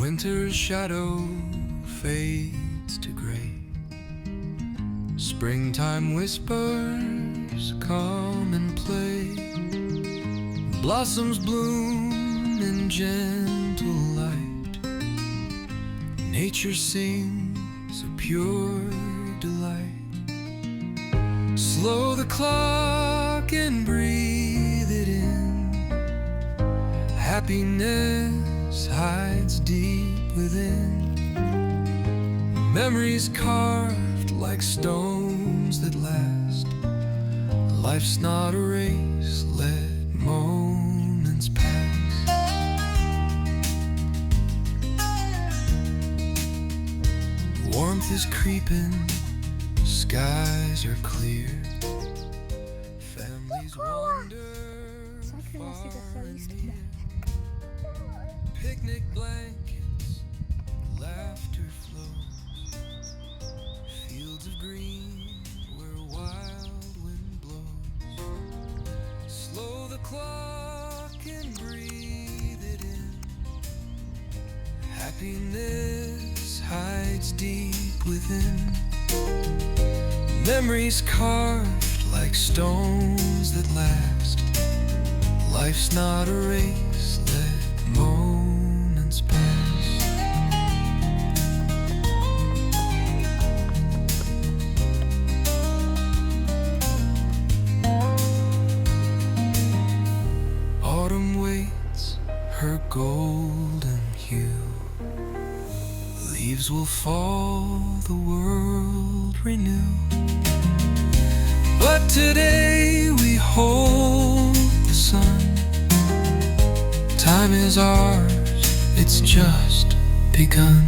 Winter's shadow fades to gray. Springtime whispers come and play. Blossoms bloom in gentle light. Nature sings a pure delight. Slow the clock and breathe it in. Happiness hides deep within. Memories carved like stones that last. Life's not a race, let moments pass. Warmth is creeping, skies are clear. Families wander far and near. Picnic blankets, laughter flows. Fields of green where wild wind blows. Slow the clock and breathe it in. Happiness hides deep within. Memories carved like stones that last. Life's not a race, let moments pass. Autumn waits her golden hue. Leaves will fall, the world renew. But today we hold the sun. Time is ours, it's just begun.